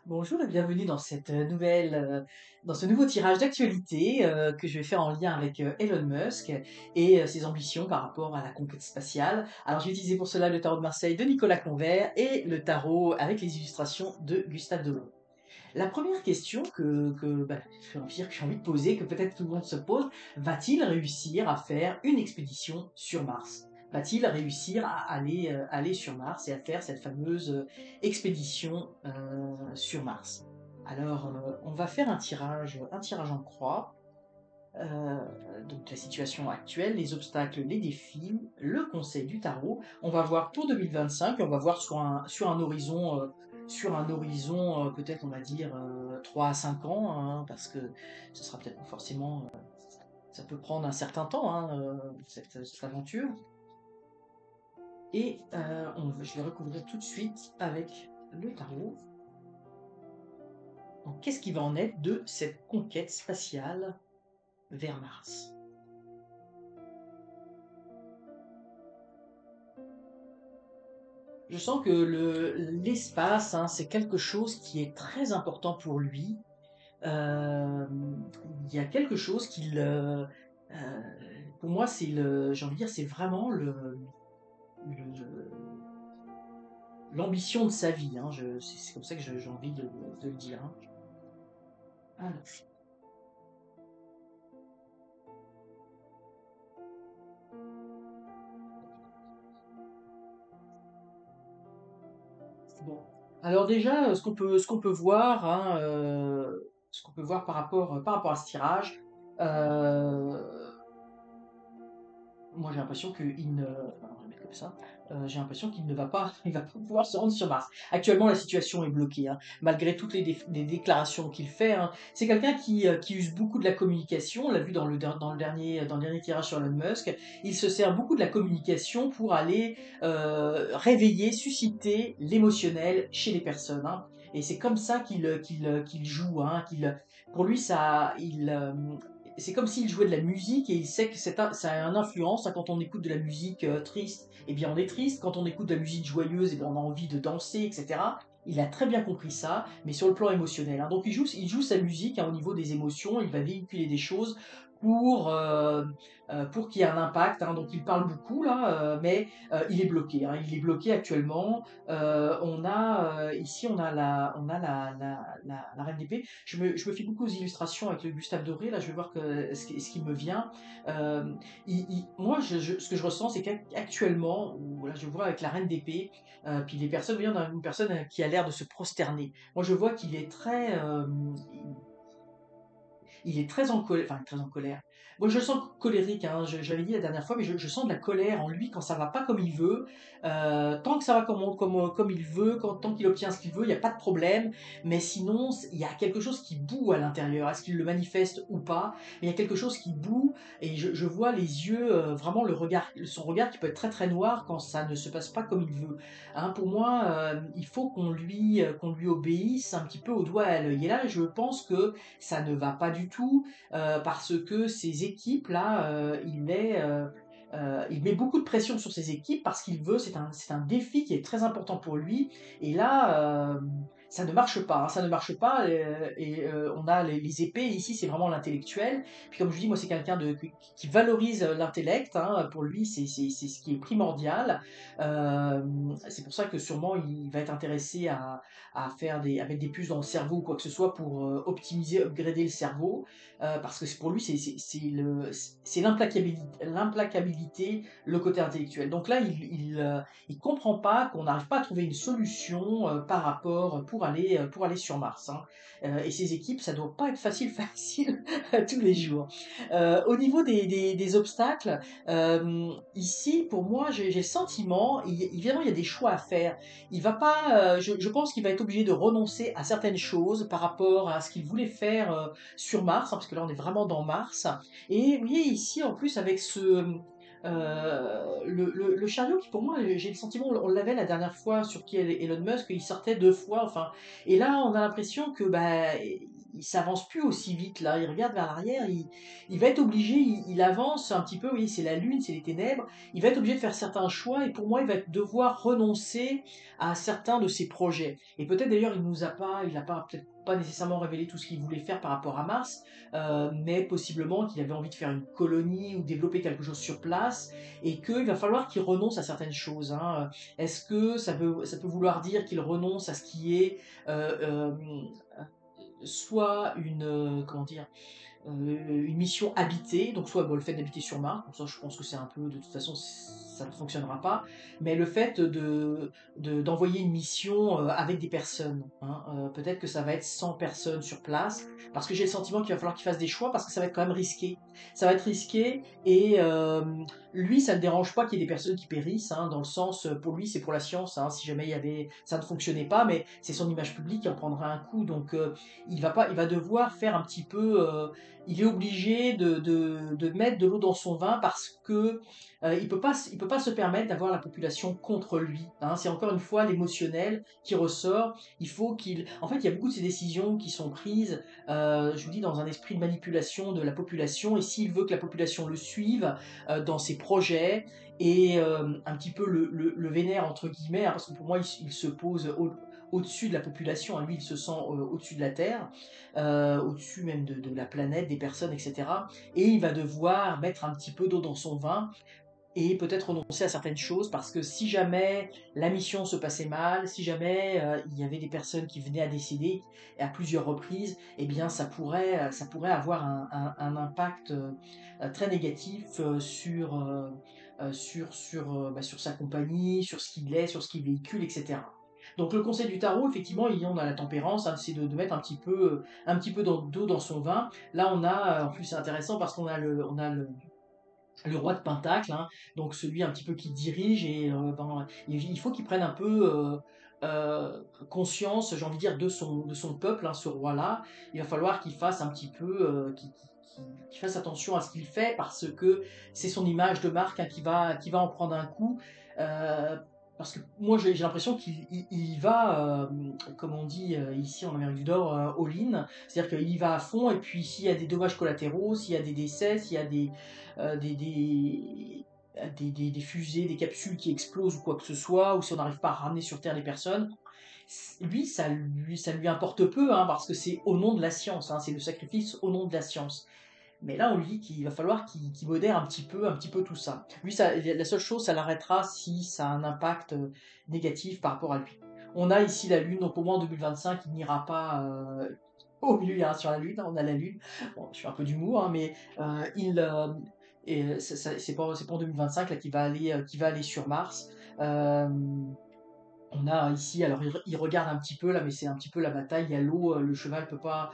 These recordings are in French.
Bonjour et bienvenue dans cette dans ce nouveau tirage d'actualité que je vais faire en lien avec Elon Musk et ses ambitions par rapport à la conquête spatiale. Alors j'ai utilisé pour cela le tarot de Marseille de Nicolas Convert et le tarot avec les illustrations de Gustave Delon. La première question que j'ai envie de poser, que peut-être tout le monde se pose, va-t-il réussir à faire une expédition sur Mars? Va-t-il réussir à aller sur Mars et à faire cette fameuse expédition sur Mars? Alors, on va faire un tirage en croix. euh, donc la situation actuelle, les obstacles, les défis, le conseil du tarot. On va voir pour 2025, on va voir sur un horizon peut-être on va dire 3 à 5 ans, hein, parce que ce sera peut-être pas forcément, ça peut prendre un certain temps, hein, cette aventure. Et je vais recouvrir tout de suite avec le tarot. Donc qu'est-ce qui va en être de cette conquête spatiale vers Mars? Je sens que l'espace, hein, c'est quelque chose qui est très important pour lui. Euh, il y a quelque chose euh, pour moi, j'ai envie de dire, c'est vraiment le- l'ambition de sa vie, hein. C'est comme ça que j'ai envie de le dire, hein. Alors, bon. Alors déjà, ce qu'on peut voir, hein, ce qu'on peut voir par rapport à ce tirage, euh, moi, j'ai l'impression qu'il ne, enfin, on va le mettre comme ça, j'ai l'impression qu'il ne va pas, il va pas pouvoir se rendre sur Mars. Actuellement, la situation est bloquée, hein, malgré toutes les déclarations qu'il fait, hein. C'est quelqu'un qui use beaucoup de la communication. On l'a vu dans le dernier tirage sur Elon Musk. Il se sert beaucoup de la communication pour aller réveiller, susciter l'émotionnel chez les personnes, hein. Et c'est comme ça qu'il joue, hein, pour lui, c'est comme s'il jouait de la musique et il sait que ça a une influence, hein. Quand on écoute de la musique triste, eh bien on est triste. Quand on écoute de la musique joyeuse, eh bien on a envie de danser, etc. Il a très bien compris ça, mais sur le plan émotionnel, hein. Donc il joue sa musique, hein, au niveau des émotions. Il va véhiculer des choses pour, euh, pour qu'il y ait un impact, hein. Donc il parle beaucoup là, mais il est bloqué, hein. Il est bloqué actuellement. Ici, on a la reine d'épée. Je me fie beaucoup aux illustrations avec le Gustave Doré. Là, je vais voir ce qui me vient. Euh, moi, ce que je ressens, c'est qu'actuellement, là, je vois avec la reine d'épée, puis les personnes, vous voyez, on a une personne qui a l'air de se prosterner. Moi, je vois qu'il est il est très en colère, enfin très en colère. Moi, je le sens colérique, hein, je l'avais dit la dernière fois, mais je sens de la colère en lui quand ça va pas comme il veut. Tant que ça va comme il veut, tant qu'il obtient ce qu'il veut, il n'y a pas de problème. Mais sinon, il y a quelque chose qui boue à l'intérieur. Est-ce qu'il le manifeste ou pas? Mais il y a quelque chose qui boue et je vois les yeux, vraiment le regard, son regard qui peut être très très noir quand ça ne se passe pas comme il veut, hein. Pour moi, il faut qu'on lui obéisse un petit peu au doigt et à l'œil. Et là, je pense que ça ne va pas du tout, parce que ces équipes-là, il met beaucoup de pression sur ces équipes parce qu'il veut, c'est un défi qui est très important pour lui. Et là, ça ne marche pas, hein, ça ne marche pas. On a les épées, ici c'est vraiment l'intellectuel. Puis comme je dis, moi c'est quelqu'un qui valorise l'intellect, hein. Pour lui, c'est ce qui est primordial. Euh, c'est pour ça que sûrement il va être intéressé à mettre des puces dans le cerveau ou quoi que ce soit pour optimiser, upgrader le cerveau, parce que pour lui, c'est l'implacabilité, le côté intellectuel. Donc là, il comprend pas qu'on n'arrive pas à trouver une solution pour aller sur Mars, hein. Et ces équipes, ça doit pas être facile tous les jours. Au niveau des obstacles, ici, pour moi, j'ai le sentiment, évidemment, il y a des choix à faire. Il va pas, je pense qu'il va être obligé de renoncer à certaines choses par rapport à ce qu'il voulait faire sur Mars, hein, parce que là on est vraiment dans Mars. Et vous voyez ici en plus avec Le chariot qui pour moi, j'ai le sentiment, on l'avait la dernière fois sur qui Elon Musk, il sortait 2 fois, enfin, et là on a l'impression que bah, il s'avance plus aussi vite là, il regarde vers l'arrière, il va être obligé, il avance un petit peu, oui c'est la lune, c'est les ténèbres, il va être obligé de faire certains choix et pour moi il va devoir renoncer à certains de ses projets. Et peut-être d'ailleurs il n'a pas peut-être pas nécessairement révélé tout ce qu'il voulait faire par rapport à Mars, mais possiblement qu'il avait envie de faire une colonie ou développer quelque chose sur place, et qu'il va falloir qu'il renonce à certaines choses, hein. Est-ce que ça peut vouloir dire qu'il renonce à ce qui est soit comment dire, une mission habitée, donc soit bon, le fait d'habiter sur Mars, donc ça je pense que c'est un peu, de toute façon ça ne fonctionnera pas, mais le fait d'envoyer une mission avec des personnes, hein, peut-être que ça va être 100 personnes sur place, parce que j'ai le sentiment qu'il va falloir qu'il fasse des choix, parce que ça va être quand même risqué. Ça va être risqué, et lui ça ne le dérange pas qu'il y ait des personnes qui périssent, hein, dans le sens, pour lui c'est pour la science, hein, si jamais ça ne fonctionnait pas, mais c'est son image publique qui en prendra un coup, donc il va devoir faire un petit peu, il est obligé de mettre de l'eau dans son vin parce que il peut pas se permettre d'avoir la population contre lui, hein. C'est encore une fois l'émotionnel qui ressort. En fait, il y a beaucoup de ces décisions qui sont prises, je vous dis, dans un esprit de manipulation de la population. Et s'il veut que la population le suive dans ses projets et un petit peu le vénère entre guillemets, hein, parce que pour moi, il se pose au-dessus de la population, hein. Lui, il se sent au-dessus de la Terre, au-dessus même de la planète, des personnes, etc. Et il va devoir mettre un petit peu d'eau dans son vin et peut-être renoncer à certaines choses parce que si jamais la mission se passait mal, si jamais il y avait des personnes qui venaient à décéder à plusieurs reprises, eh bien ça pourrait avoir un impact très négatif sur sa compagnie, sur ce qu'il est, sur ce qu'il véhicule, etc. Donc le conseil du tarot, effectivement, il y en a la tempérance, hein, c'est de mettre un petit peu d'eau dans son vin. Là, en plus c'est intéressant parce qu'on a le roi de Pentacle, hein, donc celui un petit peu qui dirige, et ben, il faut qu'il prenne un peu conscience, j'ai envie de dire, de son peuple, hein, ce roi-là. Il va falloir qu'il fasse un petit peu, qu'il fasse attention à ce qu'il fait parce que c'est son image de marque, hein, qui va en prendre un coup. euh, Parce que moi j'ai l'impression il va, comme on dit ici en Amérique du Nord, all-in, c'est-à-dire qu'il y va à fond, et puis s'il y a des dommages collatéraux, s'il y a des décès, s'il y a des fusées, des capsules qui explosent ou quoi que ce soit, ou si on n'arrive pas à ramener sur Terre les personnes, lui, ça lui importe peu, hein, parce que c'est au nom de la science, hein, c'est le sacrifice au nom de la science. Mais là, on lui dit qu'il va falloir qu'il modère un petit peu tout ça. Lui, la seule chose, ça l'arrêtera si ça a un impact négatif par rapport à lui. On a ici la Lune, donc au moins en 2025, il n'ira pas au milieu, il ira sur la Lune, hein, on a la Lune. Bon, je fais un peu d'humour, hein, mais c'est pas en 2025 là, qu'il va aller sur Mars. Euh, on a ici, alors il regarde un petit peu là, mais c'est un petit peu la bataille. Il y a l'eau, le cheval peut pas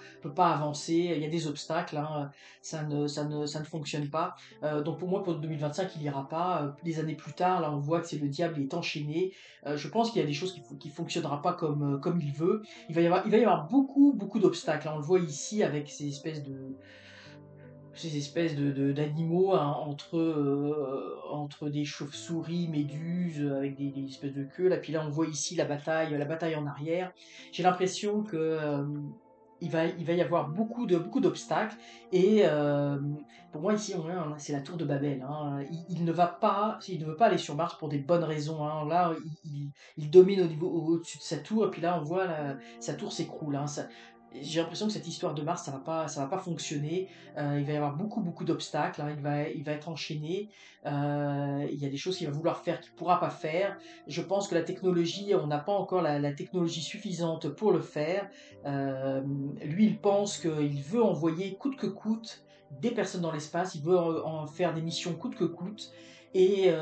avancer. Il y a des obstacles, hein, ça ne fonctionne pas. Donc pour moi, pour 2025, il ira pas. Des années plus tard, là, on voit que c'est le diable, il est enchaîné. Je pense qu'il y a des choses qui fonctionnera pas comme il veut. Il va y avoir beaucoup d'obstacles, hein. On le voit ici avec ces espèces d'animaux, hein, entre des chauves-souris, méduses, avec des espèces de queues. Là, puis là, on voit ici la bataille en arrière. J'ai l'impression que il va y avoir beaucoup d'obstacles. Et pour moi, ici, c'est la tour de Babel, hein. Il ne veut pas aller sur Mars pour des bonnes raisons, hein. Là, il domine au-dessus de sa tour, et puis là, on voit sa tour s'écroule, hein. J'ai l'impression que cette histoire de Mars, ça va pas fonctionner. Il va y avoir beaucoup d'obstacles, hein. Il va être enchaîné. Il y a des choses qu'il va vouloir faire qu'il ne pourra pas faire. Je pense que la technologie, on n'a pas encore la technologie suffisante pour le faire. Euh, Lui, il pense qu'il veut envoyer coûte que coûte des personnes dans l'espace. Il veut en faire des missions coûte que coûte. Et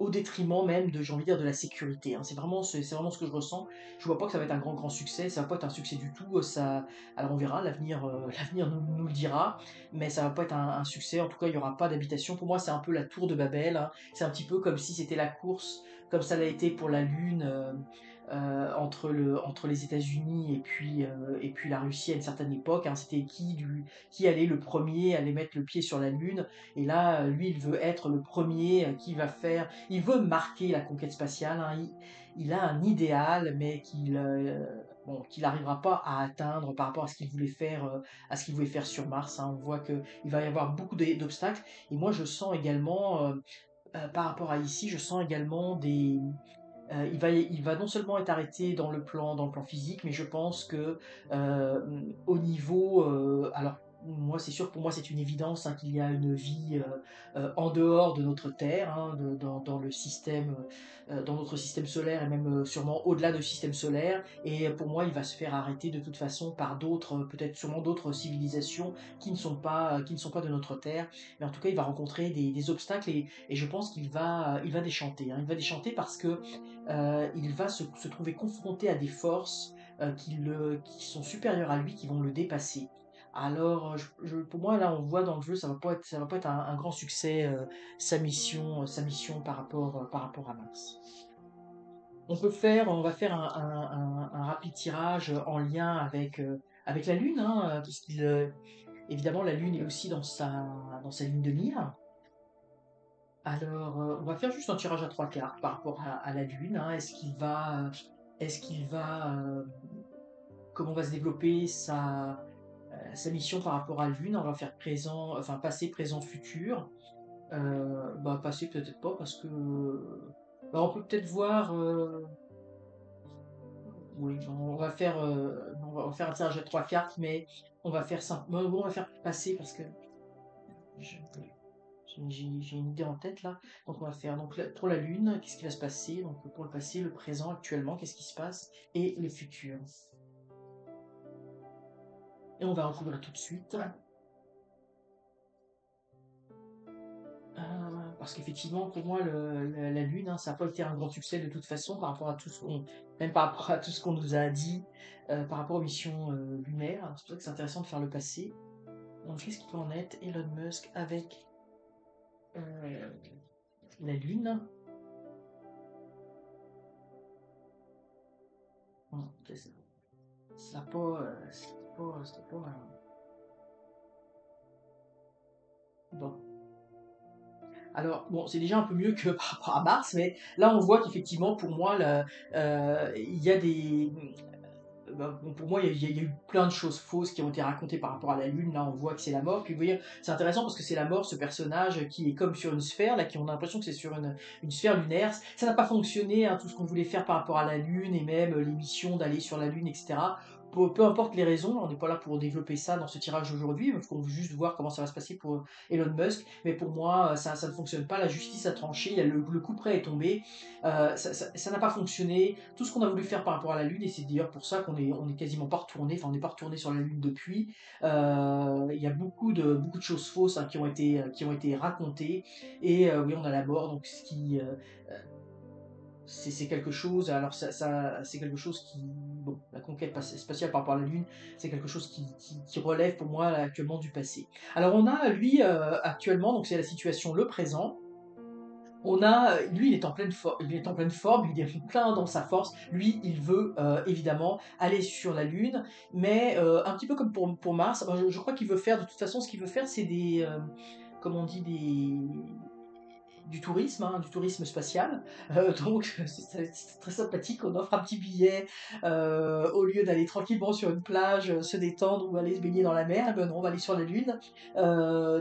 au détriment même j'ai envie de dire, de la sécurité, hein. C'est vraiment ce que je ressens. Je vois pas que ça va être un grand succès, ça va pas être un succès du tout. Alors on verra, l'avenir nous le dira, mais ça va pas être un succès. En tout cas, il y aura pas d'habitation. Pour moi, c'est un peu la tour de Babel, hein. C'est un petit peu comme si c'était la course, comme ça l'a été pour la Lune, entre les États-Unis et puis la Russie à une certaine époque, hein. C'était qui allait le premier aller mettre le pied sur la Lune. Et là, lui, il veut être le premier qui va faire. Il veut marquer la conquête spatiale, hein. Il a un idéal, mais bon, qu'il n'arrivera pas à atteindre par rapport à ce qu'il voulait faire sur Mars, hein. On voit qu'il va y avoir beaucoup d'obstacles. Et moi, je sens également, par rapport à ici, je sens également il va non seulement être arrêté dans le plan physique, mais je pense que au niveau, alors moi c'est sûr, pour moi c'est une évidence, hein, qu'il y a une vie en dehors de notre Terre, hein, dans le système, dans notre système solaire et même sûrement au-delà du système solaire. Et pour moi, il va se faire arrêter de toute façon par d'autres, peut-être sûrement d'autres civilisations qui ne sont pas de notre Terre. Mais en tout cas, il va rencontrer des obstacles et je pense il va déchanter, hein. Il va déchanter parce que il va se trouver confronté à des forces qui sont supérieures à lui, qui vont le dépasser. Alors, pour moi, là, on voit dans le jeu, ça va pas être un grand succès, sa mission par rapport à Mars. On va faire un rapide tirage en lien avec la Lune, hein, puisqu'il, évidemment, la Lune est aussi dans sa ligne de mire. Alors, on va faire juste un tirage à trois cartes par rapport à la Lune, hein. Est-ce qu'il va, comment va se développer sa mission par rapport à la Lune? On va faire présent, enfin passé, présent, futur. Bah passé peut-être pas parce que, bah, on peut peut-être voir. Oui, on va faire un tirage à trois cartes, mais on va faire simple. Bon, on va faire passer parce que je- j'ai une idée en tête là. Donc on va faire donc pour la Lune, qu'est-ce qui va se passer? Donc pour le passé, le présent, actuellement, qu'est-ce qui se passe? Et le futur. Et on va recouvrir tout de suite. Parce qu'effectivement, pour moi, la Lune, hein, ça n'a pas été un grand succès de toute façon par rapport à même par rapport à tout ce qu'on nous a dit, par rapport aux missions lunaires. C'est pour ça que c'est intéressant de faire le passé. Donc qu'est-ce qu'il peut en être Elon Musk avec euh, la Lune? Bon, ça n'a pas, c'était pas bon. Alors, bon, c'est déjà un peu mieux que par rapport à Mars, mais là, on voit qu'effectivement, pour moi, il y a bah, bon, pour moi, il y a eu plein de choses fausses qui ont été racontées par rapport à la Lune. Là, on voit que c'est la mort. Puis, vous voyez, c'est intéressant parce que c'est la mort, ce personnage qui est comme sur une sphère, là, qui on a l'impression que c'est sur une sphère lunaire. Ça n'a pas fonctionné, hein, tout ce qu'on voulait faire par rapport à la Lune et même les missions d'aller sur la Lune, etc. Peu importe les raisons, on n'est pas là pour développer ça dans ce tirage aujourd'hui, parce qu'on veut juste voir comment ça va se passer pour Elon Musk. Mais pour moi, ça ne fonctionne pas. La justice a tranché, le coup près est tombé. Ça n'a pas fonctionné. Tout ce qu'on a voulu faire par rapport à la Lune, et c'est d'ailleurs pour ça on est quasiment pas retourné, enfin on n'est pas retourné sur la Lune depuis. Il y a beaucoup de choses fausses, hein, qui ont été racontées. Et oui, on a la mort, donc c'est quelque chose. Alors c'est quelque chose qui, bon, la conquête spatiale par rapport à la Lune, c'est quelque chose qui relève pour moi là, actuellement du passé. Alors on a lui actuellement, donc c'est la situation le présent. Lui, il est en pleine forme, il est plein dans sa force. Lui, il veut évidemment aller sur la Lune, mais un petit peu comme pour Mars, je crois qu'il veut faire, de toute façon, ce qu'il veut faire, c'est comme on dit, du tourisme, hein, du tourisme spatial. Donc, c'est très sympathique. On offre un petit billet au lieu d'aller tranquillement sur une plage, se détendre ou aller se baigner dans la mer. Eh ben non, on va aller sur la Lune.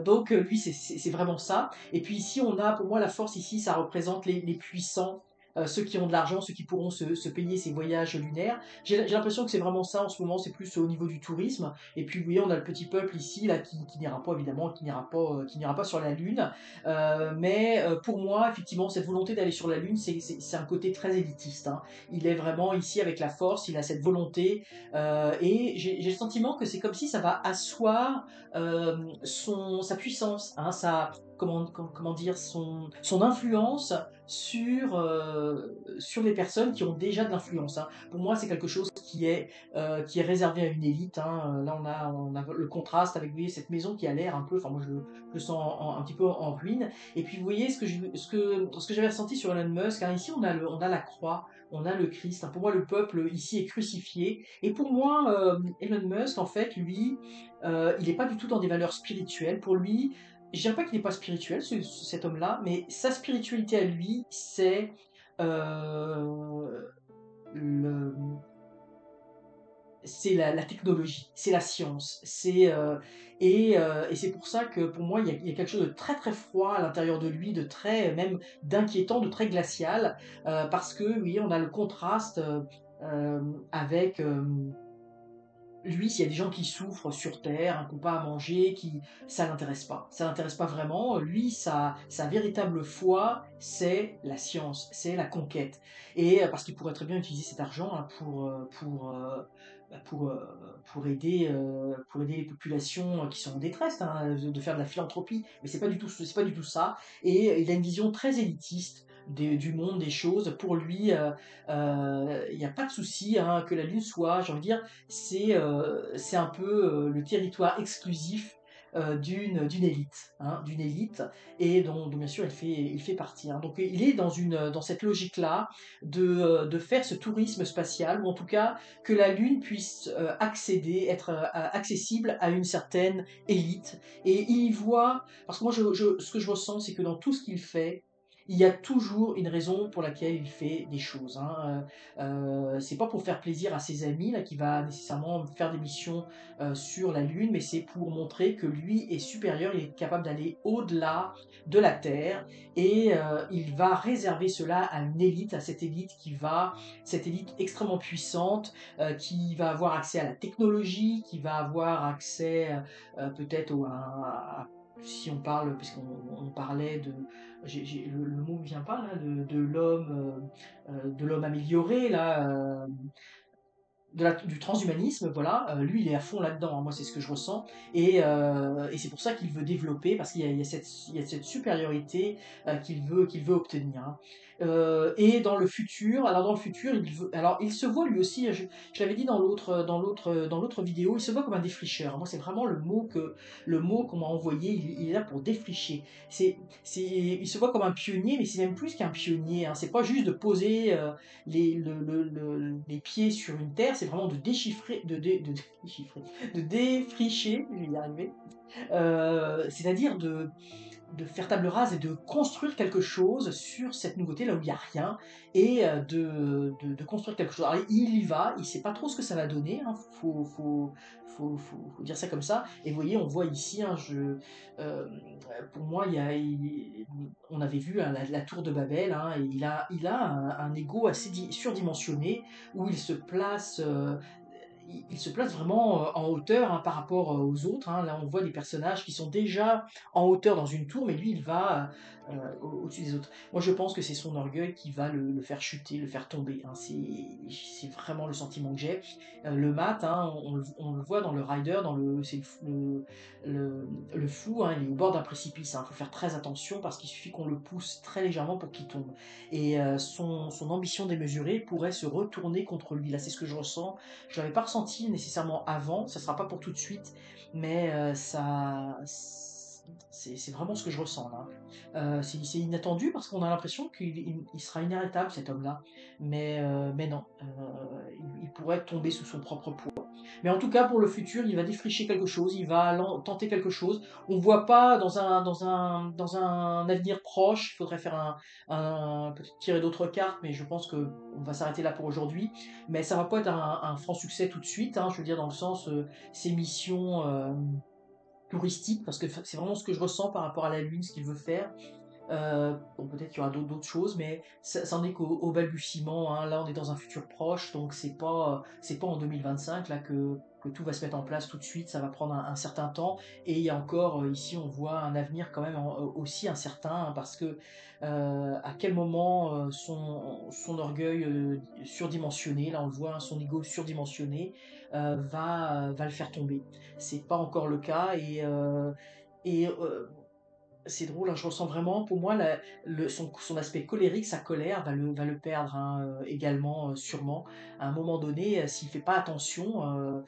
Donc, lui, c'est vraiment ça. Et puis ici, on a, pour moi, la force ici, ça représente les puissants. Ceux qui ont de l'argent, ceux qui pourront se payer ces voyages lunaires. J'ai l'impression que c'est vraiment ça en ce moment, c'est plus au niveau du tourisme. Et puis, vous voyez, on a le petit peuple ici, là, qui n'ira pas, évidemment, qui n'ira pas sur la Lune. Mais pour moi, effectivement, cette volonté d'aller sur la Lune, c'est un côté très élitiste, hein. Il est vraiment ici avec la force, il a cette volonté, et j'ai le sentiment que c'est comme si ça va asseoir sa puissance, hein, comment dire, son influence sur les personnes qui ont déjà de l'influence, hein. Pour moi, c'est quelque chose qui est réservé à une élite, hein. Là, on a le contraste avec, vous voyez, cette maison qui a l'air un peu, enfin moi je le sens un petit peu en ruine. Et puis vous voyez ce que j'avais ressenti sur Elon Musk, hein. Ici on a la croix, on a le Christ, hein. Pour moi, le peuple ici est crucifié. Et pour moi, Elon Musk, en fait, lui, il n'est pas du tout dans des valeurs spirituelles. Pour lui, je dirais pas qu'il n'est pas spirituel, cet homme-là, mais sa spiritualité à lui, euh, le, c'est la technologie, c'est la science, et c'est pour ça que pour moi il y a quelque chose de très très froid à l'intérieur de lui, de très même d'inquiétant, de très glacial, parce que oui, on a le contraste avec lui, s'il y a des gens qui souffrent sur Terre, qui n'ont pas à manger, ça l'intéresse pas. Ça l'intéresse pas vraiment. Lui, sa véritable foi, c'est la science, c'est la conquête. Et parce qu'il pourrait très bien utiliser cet argent, hein, bah, pour aider les populations qui sont en détresse, hein, de faire de la philanthropie. Mais c'est pas du tout ça. Et il a une vision très élitiste du monde, des choses. Pour lui, il n'y a pas de souci, hein, que la Lune soit, j'ai envie de dire, c'est un peu le territoire exclusif d'une élite, hein, d'une élite, et dont bien sûr il fait partie, hein. Donc il est dans cette logique-là de faire ce tourisme spatial, ou en tout cas que la Lune puisse être accessible à une certaine élite. Et il y voit, parce que moi ce que je ressens, c'est que dans tout ce qu'il fait, il y a toujours une raison pour laquelle il fait des choses, hein. C'est pas pour faire plaisir à ses amis là qui va nécessairement faire des missions sur la Lune, mais c'est pour montrer que lui est supérieur, il est capable d'aller au-delà de la Terre, et il va réserver cela à une élite, à cette élite extrêmement puissante, qui va avoir accès à la technologie, qui va avoir accès peut-être si on parle, puisqu'on on parlait de, le mot ne vient pas là, de l'homme amélioré là, du transhumanisme, voilà, lui il est à fond là-dedans, hein. Moi c'est ce que je ressens, et c'est pour ça qu'il veut développer, parce il y a cette supériorité qu'il veut obtenir, hein. Et dans le futur, alors dans le futur, alors il se voit lui aussi, je l'avais dit dans l'autre vidéo, il se voit comme un défricheur. Moi c'est vraiment le mot qu'on m'a envoyé, il est là pour défricher. Il se voit comme un pionnier, mais c'est même plus qu'un pionnier, hein. C'est pas juste de poser les pieds sur une terre, c'est vraiment de déchiffrer, déchiffrer, de défricher, je vais y arriver, c'est-à-dire de faire table rase et de construire quelque chose sur cette nouveauté là où il n'y a rien, et de construire quelque chose. Alors il y va, il ne sait pas trop ce que ça va donner, hein, faut dire ça comme ça. Et vous voyez, on voit ici, hein, pour moi, on avait vu, hein, la tour de Babel, hein, et il a un ego assez surdimensionné, où il se place vraiment en hauteur, hein, par rapport aux autres, hein. Là, on voit des personnages qui sont déjà en hauteur dans une tour, mais lui, il va au-dessus des autres. Moi, je pense que c'est son orgueil qui va le faire chuter, le faire tomber, hein. C'est vraiment le sentiment que j'ai. Le mat, hein, on le voit dans le rider, c'est le fou, hein, il est au bord d'un précipice, hein. Il faut faire très attention parce qu'il suffit qu'on le pousse très légèrement pour qu'il tombe. Et son ambition démesurée pourrait se retourner contre lui. Là, c'est ce que je ressens. Je l'avais pas ressenti nécessairement avant, ça sera pas pour tout de suite, mais c'est vraiment ce que je ressens là. C'est inattendu parce qu'on a l'impression il sera inarrêtable cet homme-là, mais non, il pourrait tomber sous son propre poids. Mais en tout cas, pour le futur, il va défricher quelque chose, il va tenter quelque chose. On ne voit pas dans un avenir proche, il faudrait faire peut-être tirer d'autres cartes, mais je pense qu'on va s'arrêter là pour aujourd'hui. Mais ça va pas être un franc succès tout de suite, hein, je veux dire, dans le sens, ces missions touristiques, parce que c'est vraiment ce que je ressens par rapport à la Lune, ce qu'il veut faire. Bon, peut-être qu'il y aura d'autres choses, mais ça en est qu'au balbutiement, hein. Là, on est dans un futur proche, donc c'est pas en 2025 là que tout va se mettre en place tout de suite. Ça va prendre un certain temps, et il y a encore ici, on voit un avenir quand même aussi incertain, hein, parce que à quel moment son orgueil surdimensionné, là on le voit, hein, son ego surdimensionné va le faire tomber. C'est pas encore le cas, et c'est drôle, hein, je ressens vraiment, pour moi, son aspect colérique, sa colère va le perdre, hein, également, sûrement. À un moment donné, s'il fait pas attention,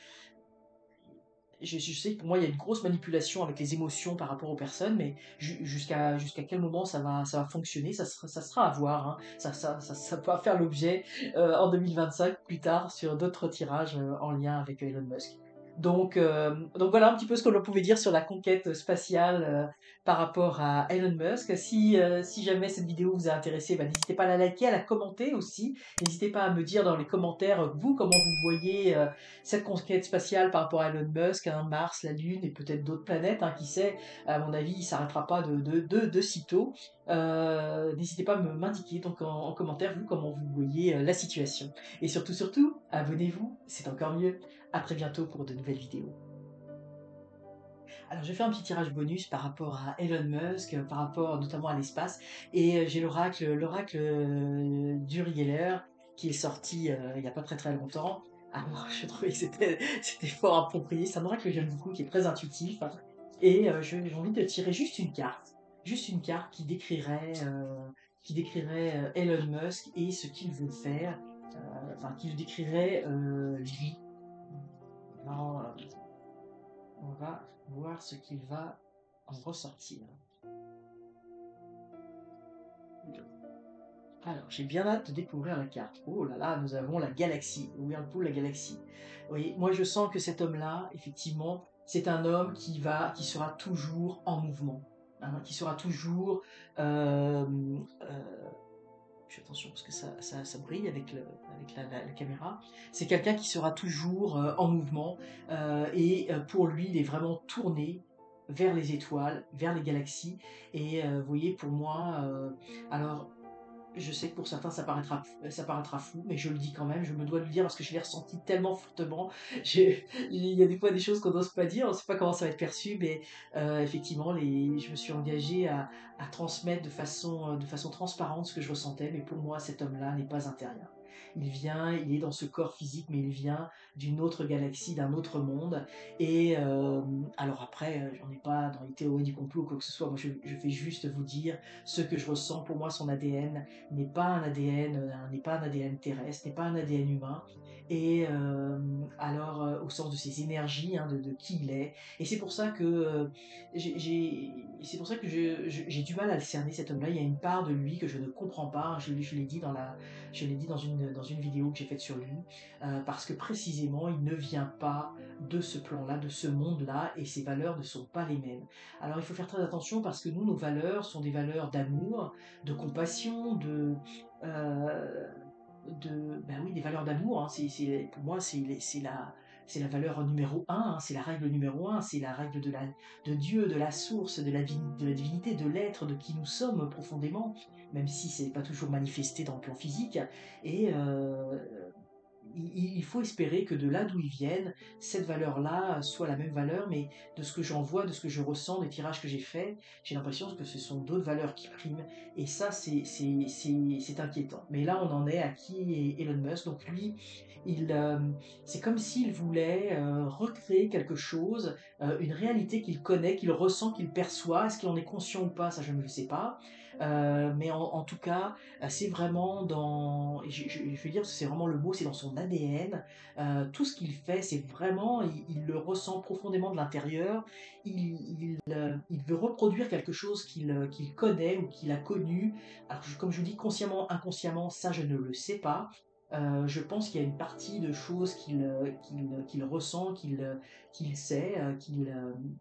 je sais que pour moi, il y a une grosse manipulation avec les émotions par rapport aux personnes, mais jusqu'à quel moment ça va fonctionner, ça sera à voir, hein. Ça va faire l'objet en 2025, plus tard, sur d'autres tirages en lien avec Elon Musk. Donc voilà un petit peu ce que l'on pouvait dire sur la conquête spatiale par rapport à Elon Musk. Si jamais cette vidéo vous a intéressé, bah, n'hésitez pas à la liker, à la commenter aussi. N'hésitez pas à me dire dans les commentaires, vous, comment vous voyez cette conquête spatiale par rapport à Elon Musk, hein, Mars, la Lune et peut-être d'autres planètes, hein, qui sait, à mon avis, il s'arrêtera pas de sitôt. N'hésitez pas à m'indiquer donc en commentaire, vous, comment vous voyez la situation. Et surtout, abonnez-vous, c'est encore mieux. À très bientôt pour de nouvelles vidéos. Alors, je vais faire un petit tirage bonus par rapport à Elon Musk, par rapport notamment à l'espace, et j'ai l'oracle d'Uri Geller qui est sorti il n'y a pas très longtemps. Alors, je trouvais que c'était fort approprié. C'est un oracle que j'aime beaucoup, qui est très intuitif, hein. Et j'ai envie de tirer juste une carte qui décrirait Elon Musk et ce qu'il veut faire, enfin, qui le décrirait lui. Alors, on va voir ce qu'il va en ressortir. Alors, j'ai bien hâte de découvrir la carte. Oh là là, nous avons la galaxie, Whirlpool, la galaxie. Oui, moi je sens que cet homme-là, effectivement, c'est un homme qui sera toujours en mouvement, hein, qui sera toujours. Euh, euh, Fais attention parce que ça brille avec, la caméra. C'est quelqu'un qui sera toujours en mouvement et pour lui, il est vraiment tourné vers les étoiles, vers les galaxies. Et vous voyez, pour moi, alors je sais que pour certains ça paraîtra fou, mais je le dis quand même, je me dois de le dire parce que je l'ai ressenti tellement fortement. Il y a des fois des choses qu'on n'ose pas dire, on ne sait pas comment ça va être perçu, mais effectivement, je me suis engagé à transmettre de façon transparente ce que je ressentais, mais pour moi, cet homme-là n'est pas un terrien. Il est dans ce corps physique, mais il vient d'une autre galaxie, d'un autre monde. Et alors après, j'en ai pas dans les théories du complot ou quoi que ce soit, moi je fais juste vous dire ce que je ressens. Pour moi, son ADN n'est pas un ADN terrestre, n'est pas un ADN humain, et alors au sens de ses énergies, hein, de qui il est. Et c'est pour ça que c'est pour ça que j'ai du mal à le cerner, cet homme-là. Il y a une part de lui que je ne comprends pas. Je l'ai dit dans une vidéo que j'ai faite sur lui, parce que précisément il ne vient pas de ce plan-là, de ce monde-là, et ses valeurs ne sont pas les mêmes. Alors il faut faire très attention parce que nous, nos valeurs sont des valeurs d'amour, de compassion, euh, ben oui, des valeurs d'amour, hein. Pour moi, c'est la valeur numéro un, hein. C'est la règle numéro un, c'est la règle de Dieu, de la source, de la divinité, de l'être, de qui nous sommes profondément, même si c'est pas toujours manifesté dans le plan physique. Et il faut espérer que de là d'où ils viennent, cette valeur-là soit la même valeur, mais de ce que j'en vois, de ce que je ressens, des tirages que j'ai faits, j'ai l'impression que ce sont d'autres valeurs qui priment, et ça, c'est inquiétant. Mais là, on en est à qui est Elon Musk, donc lui, il, euh, c'est comme s'il voulait recréer quelque chose, une réalité qu'il connaît, qu'il ressent, qu'il perçoit. Est-ce qu'il en est conscient ou pas, ça je ne le sais pas. Mais en tout cas, c'est vraiment dans, je vais dire que c'est vraiment le mot, c'est dans son ADN. Tout ce qu'il fait, c'est vraiment, il le ressent profondément de l'intérieur. Il veut reproduire quelque chose qu'il connaît ou qu'il a connu. Alors, comme je vous dis, consciemment, inconsciemment, ça je ne le sais pas. Je pense qu'il y a une partie de choses qu'il ressent, qu'il sait,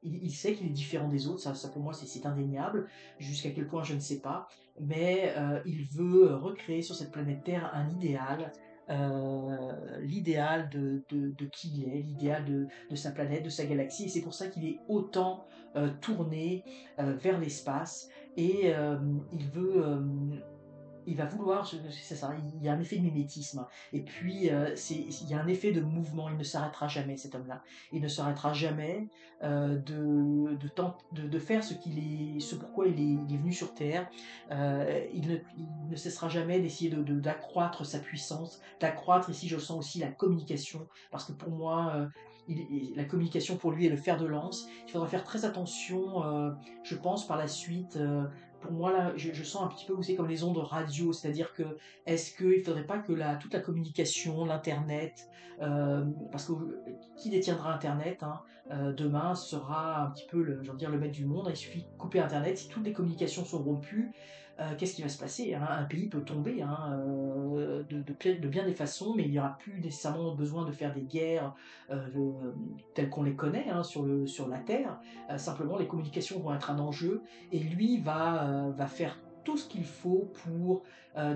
il sait qu'il est différent des autres. Ça pour moi, c'est indéniable. Jusqu'à quel point, je ne sais pas, mais il veut recréer sur cette planète Terre un idéal, l'idéal de qui il est, l'idéal de sa planète, de sa galaxie, et c'est pour ça qu'il est autant tourné vers l'espace, et il va vouloir, c'est ça, il y a un effet de mimétisme, et puis il y a un effet de mouvement, il ne s'arrêtera jamais, cet homme-là. Il ne s'arrêtera jamais de faire ce pourquoi il est venu sur Terre. Il ne cessera jamais d'essayer d'accroître sa puissance, d'accroître, ici je sens aussi la communication, parce que pour moi, la communication pour lui est le fer de lance. Il faudra faire très attention, je pense, par la suite. Pour moi, là, je sens un petit peu, vous savez, comme les ondes radio, c'est-à-dire que est-ce qu'il ne faudrait pas que toute la communication, l'Internet, parce que qui détiendra Internet, hein, demain sera un petit peu j'ai envie de dire, le maître du monde. Il suffit de couper Internet. Si toutes les communications sont rompues, qu'est-ce qui va se passer, hein? Un pays peut tomber, hein, de bien des façons, mais il n'y aura plus nécessairement besoin de faire des guerres telles qu'on les connaît, hein, sur la Terre. Simplement, les communications vont être un enjeu et lui va faire tout ce qu'il faut pour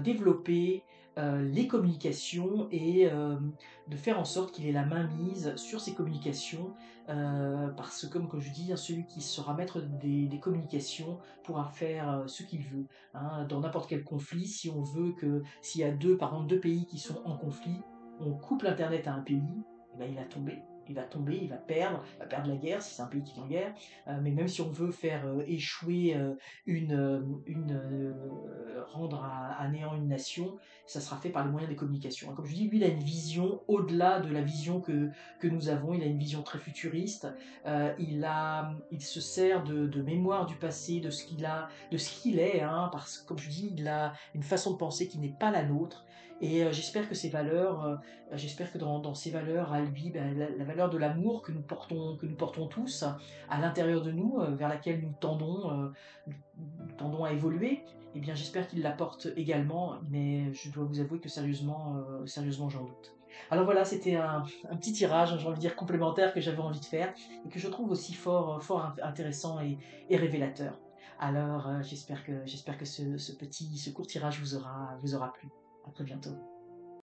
développer les communications et de faire en sorte qu'il ait la main mise sur ces communications, parce que, comme je dis, hein, celui qui sera maître des communications pourra faire ce qu'il veut, hein. Dans n'importe quel conflit, si on veut que, s'il y a par exemple, deux pays qui sont en conflit, on coupe l'internet à un pays, eh ben, il va tomber. Il va perdre la guerre si c'est un pays qui est en guerre. Mais même si on veut faire échouer rendre à néant une nation, ça sera fait par les moyens des communications. Comme je dis, lui, il a une vision au-delà de la vision que nous avons. Il a une vision très futuriste. Il se sert de mémoire du passé, de ce qu'il est, hein, parce que, comme je dis, il a une façon de penser qui n'est pas la nôtre. Et j'espère que ces valeurs, j'espère que dans ces valeurs à lui, ben, la valeur de l'amour que nous portons tous à l'intérieur de nous, vers laquelle nous tendons à évoluer, eh bien j'espère qu'il la porte également, mais je dois vous avouer que sérieusement j'en doute. Alors voilà, c'était un petit tirage, j'ai envie de dire complémentaire, que j'avais envie de faire et que je trouve aussi fort intéressant et révélateur. Alors j'espère que ce court tirage vous aura plu. À très bientôt.